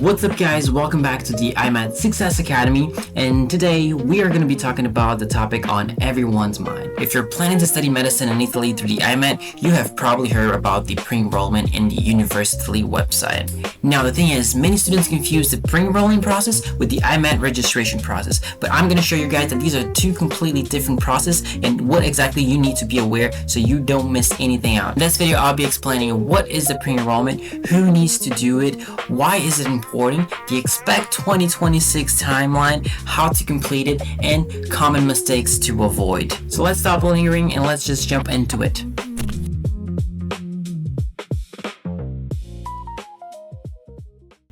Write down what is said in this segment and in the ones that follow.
What's up guys, welcome back to the IMAT Success Academy, and today we are going to be talking about the topic on everyone's mind. If you're planning to study medicine in Italy through the IMAT, you have probably heard about the pre-enrollment in the University website. Now the thing is, many students confuse the pre-enrollment process with the IMAT registration process, but I'm going to show you guys that these are two completely different processes and what exactly you need to be aware so you don't miss anything out. In this video I'll be explaining what is the pre-enrollment, who needs to do it, why is it important, the expect 2026 timeline, how to complete it, and common mistakes to avoid. So let's stop lingering and let's just jump into it.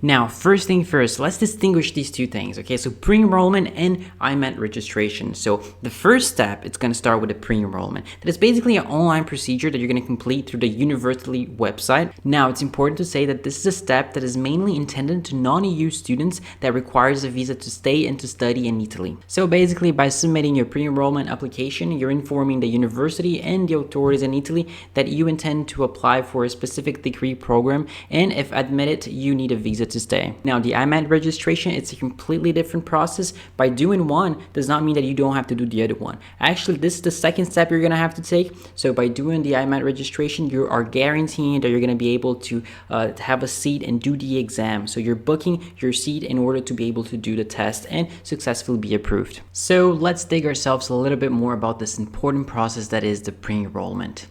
Now, first thing first, let's distinguish these two things, okay? So pre-enrollment and IMAT registration. So the first step, it's going to start with the pre-enrollment. That is basically an online procedure that you're going to complete through the university website. Now, it's important to say that this is a step that is mainly intended to non-EU students that requires a visa to stay and to study in Italy. So basically, by submitting your pre-enrollment application, you're informing the university and the authorities in Italy that you intend to apply for a specific degree program, and if admitted, you need a visa to stay. Now, the IMAT registration, it's a completely different process. By doing one does not mean that you don't have to do the other one. Actually, this is the second step you're going to have to take. So by doing the IMAT registration, you are guaranteeing that you're going to be able to have a seat and do the exam. So you're booking your seat in order to be able to do the test and successfully be approved. So let's dig ourselves a little bit more about this important process that is the pre-enrollment.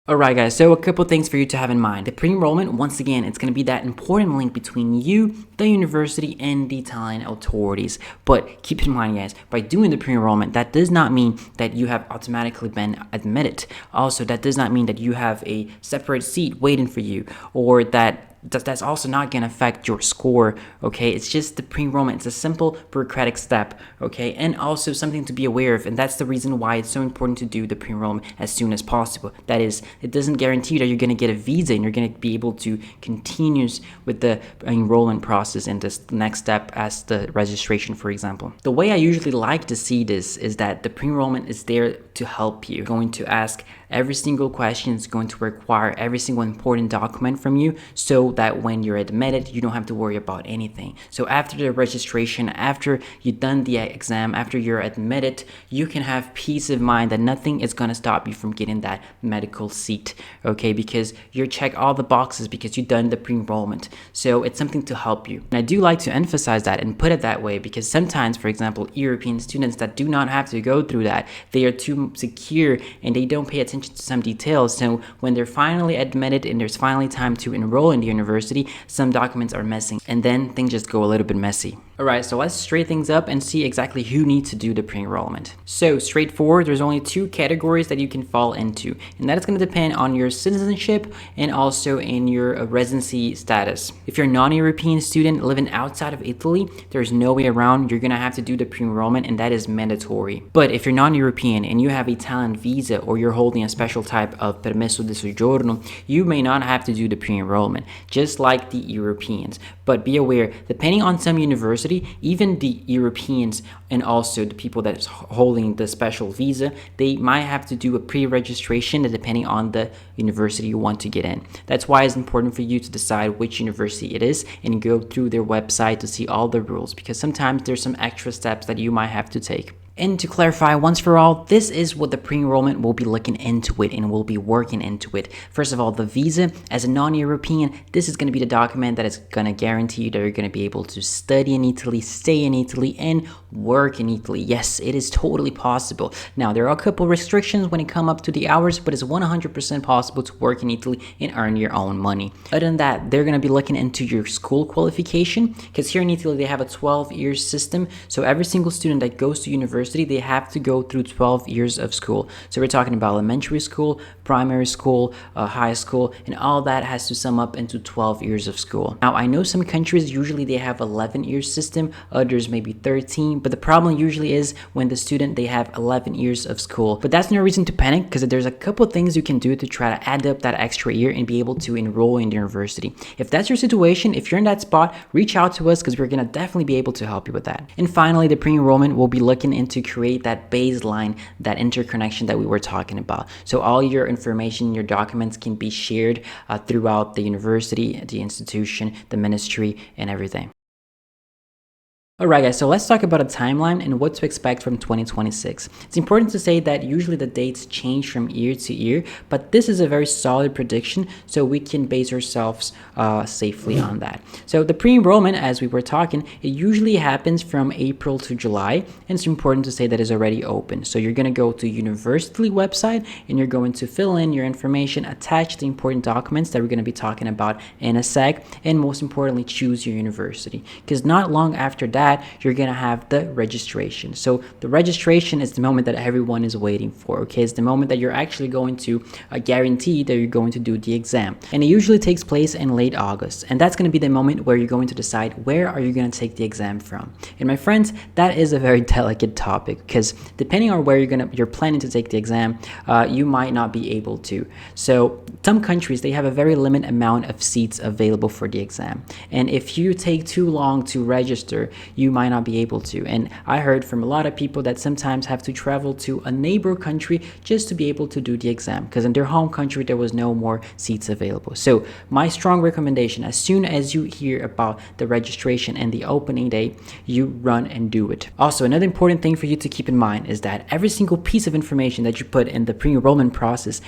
Alright guys, so a couple things for you to have in mind. The pre-enrollment, once again, it's going to be that important link between you, the university, and the Italian authorities. But keep in mind guys, by doing the pre-enrollment, that does not mean that you have automatically been admitted. Also, that does not mean that you have a separate seat waiting for you, or that's also not going to affect your score, okay? It's just the pre-enrollment. It's a simple bureaucratic step, okay? And also something to be aware of, and that's the reason why it's so important to do the pre-enrollment as soon as possible. That is, it doesn't guarantee that you're going to get a visa and you're going to be able to continue with the enrollment process in this next step as the registration, for example. The way I usually like to see this is that the pre-enrollment is there to help you. Going to ask every single question, is going to require every single important document from you so that when you're admitted, you don't have to worry about anything. So after the registration, after you've done the exam, after you're admitted, you can have peace of mind that nothing is going to stop you from getting that medical seat, okay? Because you check all the boxes because you've done the pre-enrollment. So it's something to help you. And I do like to emphasize that and put it that way because sometimes, for example, European students that do not have to go through that, they are too secure and they don't pay attention to some details. So when they're finally admitted and there's finally time to enroll in the university, some documents are missing and then things just go a little bit messy. Alright, so let's straighten things up and see exactly who needs to do the pre-enrollment. So straightforward, there's only two categories that you can fall into, and that is going to depend on your citizenship and also in your residency status. If you're a non-European student living outside of Italy, there's no way around, you're going to have to do the pre-enrollment and that is mandatory. But if you're non-European and you have an Italian visa or you're holding a special type of permesso di soggiorno, you may not have to do the pre-enrollment, just like the Europeans. But be aware, depending on some university, even the Europeans and also the people that is holding the special visa, they might have to do a pre-registration depending on the university you want to get in. That's why it's important for you to decide which university it is and go through their website to see all the rules, because sometimes there's some extra steps that you might have to take. And to clarify once for all, this is what the pre-enrollment will be looking into it and will be working into it. First of all, the visa. As a non-European, this is going to be the document that is going to guarantee you that you're going to be able to study in Italy, stay in Italy, and work in Italy. Yes, it is totally possible. Now, there are a couple restrictions when it comes up to the hours, but it's 100% possible to work in Italy and earn your own money. Other than that, they're going to be looking into your school qualification, because here in Italy, they have a 12-year system. So every single student that goes to university, they have to go through 12 years of school. So we're talking about elementary school, primary school, high school, and all that has to sum up into 12 years of school. Now, I know some countries, usually they have 11-year system, others maybe 13, but the problem usually is when the student, they have 11 years of school. But that's no reason to panic, because there's a couple things you can do to try to add up that extra year and be able to enroll in the university. If that's your situation, if you're in that spot, reach out to us because we're going to definitely be able to help you with that. And finally, the pre-enrollment will be looking into to create that baseline, that interconnection that we were talking about. So all your information, your documents can be shared throughout the university, the institution, the ministry, and everything. Alright guys, so let's talk about a timeline and what to expect from 2026. It's important to say that usually the dates change from year to year, but this is a very solid prediction, so we can base ourselves safely on that. So the pre-enrollment, as we were talking, it usually happens from April to July, and it's important to say that it's already open. So you're going to go to university website and you're going to fill in your information, attach the important documents that we're going to be talking about in a sec, and most importantly, choose your university. Because not long after that, you're gonna have the registration. So the registration is the moment that everyone is waiting for. Okay, it's the moment that you're actually going to guarantee that you're going to do the exam, and it usually takes place in late August, and that's going to be the moment where you're going to decide where are you going to take the exam from. And my friends, that is a very delicate topic, because depending on where you're planning to take the exam, you might not be able to. So some countries, they have a very limited amount of seats available for the exam, and if you take too long to register, you might not be able to. And I heard from a lot of people that sometimes have to travel to a neighbor country just to be able to do the exam, because in their home country there was no more seats available. So my strong recommendation, as soon as you hear about the registration and the opening day, you run and do it. Also, another important thing for you to keep in mind is that every single piece of information that you put in the pre-enrollment process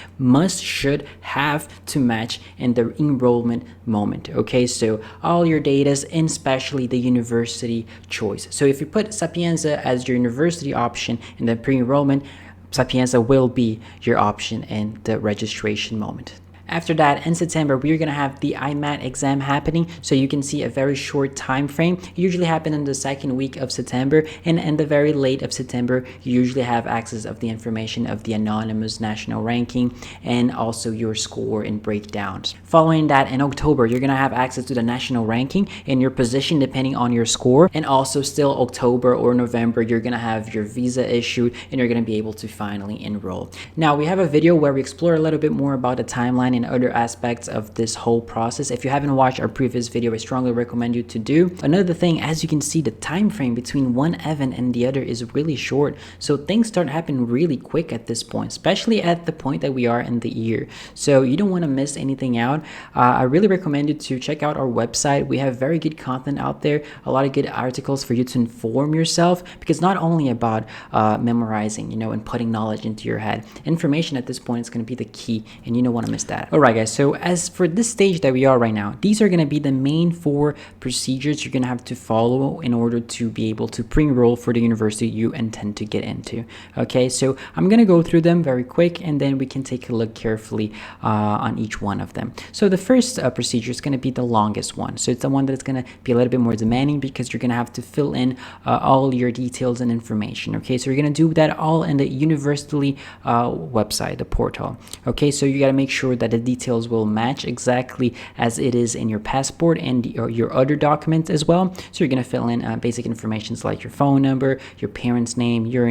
should have to match in the enrollment moment. Okay, so all your data, and especially the university choice. So if you put Sapienza as your university option in the pre-enrollment, Sapienza will be your option in the registration moment. After that, in September, we're going to have the IMAT exam happening, so you can see a very short time frame. It usually happens in the second week of September, and in the very late of September, you usually have access of the information of the anonymous national ranking and also your score and breakdowns. Following that, in October, you're going to have access to the national ranking and your position depending on your score, and also still October or November, you're going to have your visa issued and you're going to be able to finally enroll. Now, we have a video where we explore a little bit more about the timeline and other aspects of this whole process. If you haven't watched our previous video, I strongly recommend you to do. Another thing, as you can see, the time frame between one event and the other is really short, so things start happening really quick at this point, especially at the point that we are in the year. So you don't want to miss anything out. I really recommend you to check out our website. We have very good content out there, a lot of good articles for you to inform yourself, because not only about memorizing, and putting knowledge into your head. Information at this point is going to be the key, and you don't want to miss that. Alright guys, so as for this stage that we are right now, these are going to be the main 4 procedures you're going to have to follow in order to be able to pre-enroll for the university you intend to get into. Okay, so I'm going to go through them very quick, and then we can take a look carefully on each one of them. So the first procedure is going to be the longest one. So it's the one that's going to be a little bit more demanding, because you're going to have to fill in all your details and information. Okay, so you're going to do that all in the university website, the portal. Okay, so you got to make sure that the details will match exactly as it is in your passport and your other documents as well. So you're going to fill in basic informations like your phone number, your parents' name, your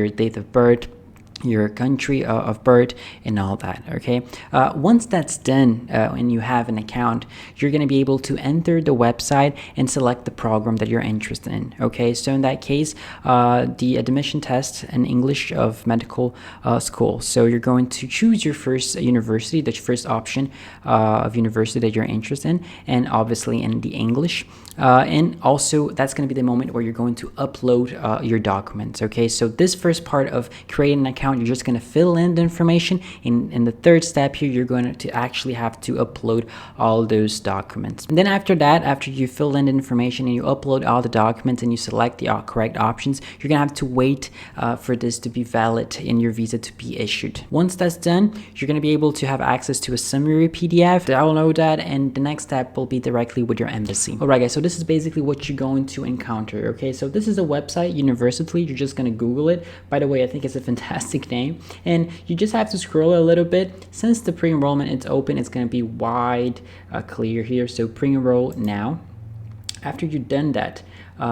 date of birth, your country of birth, and all that. Okay, once that's done and you have an account, you're going to be able to enter the website and select the program that you're interested in. Okay, so in that case, the admission test in English of medical school. So you're going to choose your first university, the first option of university that you're interested in, and obviously in the English. And also that's going to be the moment where you're going to upload your documents. Okay, so this first part of creating an account, you're just going to fill in the information. In the third step here, you're going to actually have to upload all those documents. And then after that, after you fill in the information and you upload all the documents and you select the correct options, you're going to have to wait for this to be valid and your visa to be issued. Once that's done, you're going to be able to have access to a summary PDF. Download that, and the next step will be directly with your embassy. Alright guys, so this is basically what you're going to encounter. Okay, so this is a website, University. You're just going to Google it. By the way, I think it's a fantastic name, and you just have to scroll a little bit. Since the pre-enrollment is open, it's going to be wide clear here, so pre-enroll now. After you've done that,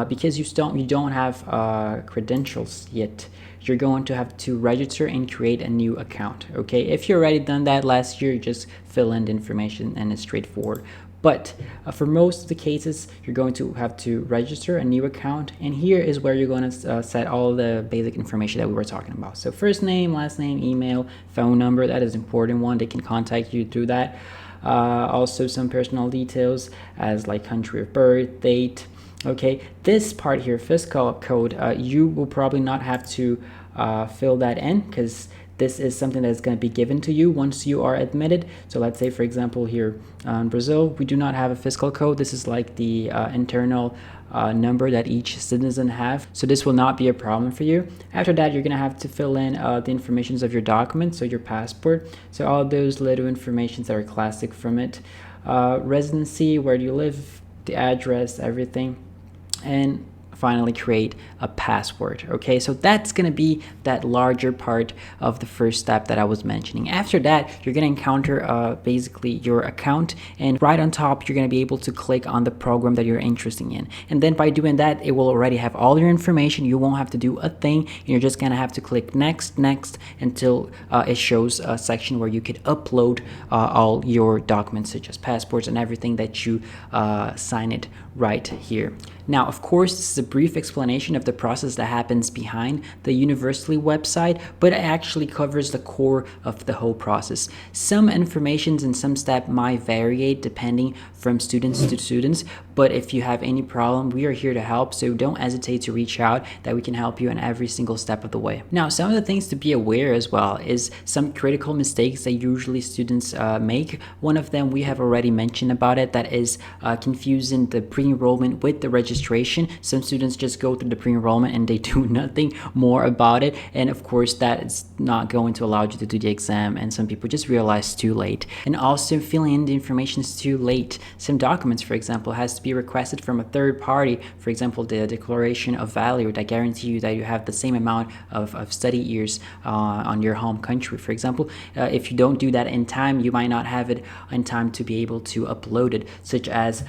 because you don't have credentials yet, you're going to have to register and create a new account. Okay, if you already done that last year, just fill in the information and it's straightforward. But for most of the cases, you're going to have to register a new account, and here is where you're going to set all the basic information that we were talking about. So first name, last name, email, phone number, that is an important one. They can contact you through that. Also some personal details as like country of birth, date. Okay, this part here, fiscal code, you will probably not have to fill that in, because this is something that's going to be given to you once you are admitted. So let's say, for example, here in Brazil, we do not have a fiscal code. This is like the internal number that each citizen have. So this will not be a problem for you. After that, you're going to have to fill in the informations of your documents, so your passport. So all those little informations that are classic from it. Residency, where do you live, the address, everything. And finally create a password. Okay, so that's going to be that larger part of the first step that I was mentioning. After that, you're going to encounter basically your account, and right on top you're going to be able to click on the program that you're interested in, and then by doing that, it will already have all your information. You won't have to do a thing, and you're just going to have to click next until it shows a section where you could upload all your documents, such as passports and everything that you sign it right here. Now, of course, this is a brief explanation of the process that happens behind the university website, but it actually covers the core of the whole process. Some informations and some steps might vary depending from students to students, but if you have any problem, we are here to help, so don't hesitate to reach out, that we can help you in every single step of the way. Now, some of the things to be aware as well is some critical mistakes that usually students make. One of them we have already mentioned about it, that is confusing the pre-enrollment with the registration. Some students just go through the pre-enrollment and they do nothing more about it, and of course that is not going to allow you to do the exam, and some people just realize too late. And also filling in the information is too late. Some documents, for example, has to be requested from a third party, for example the declaration of value that guarantee you that you have the same amount of study years on your home country, for example. If you don't do that in time, you might not have it in time to be able to upload it, such as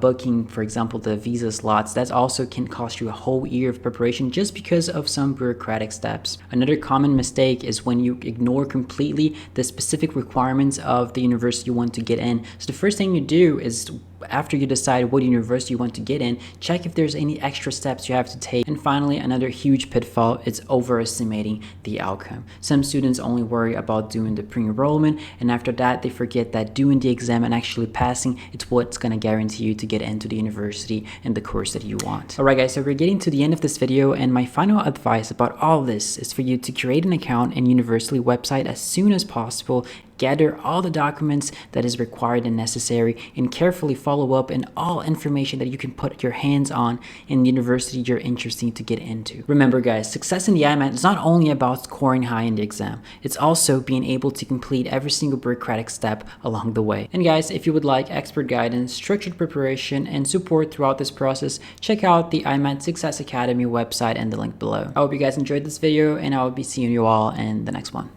booking, for example, the visa slots. That also can cost you a whole year of preparation just because of some bureaucratic steps. Another common mistake is when you ignore completely the specific requirements of the university you want to get in. So the first thing you do is, after you decide what university you want to get in, check if there's any extra steps you have to take. And finally, another huge pitfall is overestimating the outcome. Some students only worry about doing the pre-enrollment, and after that they forget that doing the exam and actually passing, it's what's going to guarantee you to get into the university and the course that you want. Alright guys, so we're getting to the end of this video, and my final advice about all this is for you to create an account in university website as soon as possible. Gather all the documents that is required and necessary, and carefully follow up in all information that you can put your hands on in the university you're interested to get into. Remember guys, success in the IMAT is not only about scoring high in the exam, it's also being able to complete every single bureaucratic step along the way. And guys, if you would like expert guidance, structured preparation, and support throughout this process, check out the IMAT Success Academy website and the link below. I hope you guys enjoyed this video, and I will be seeing you all in the next one.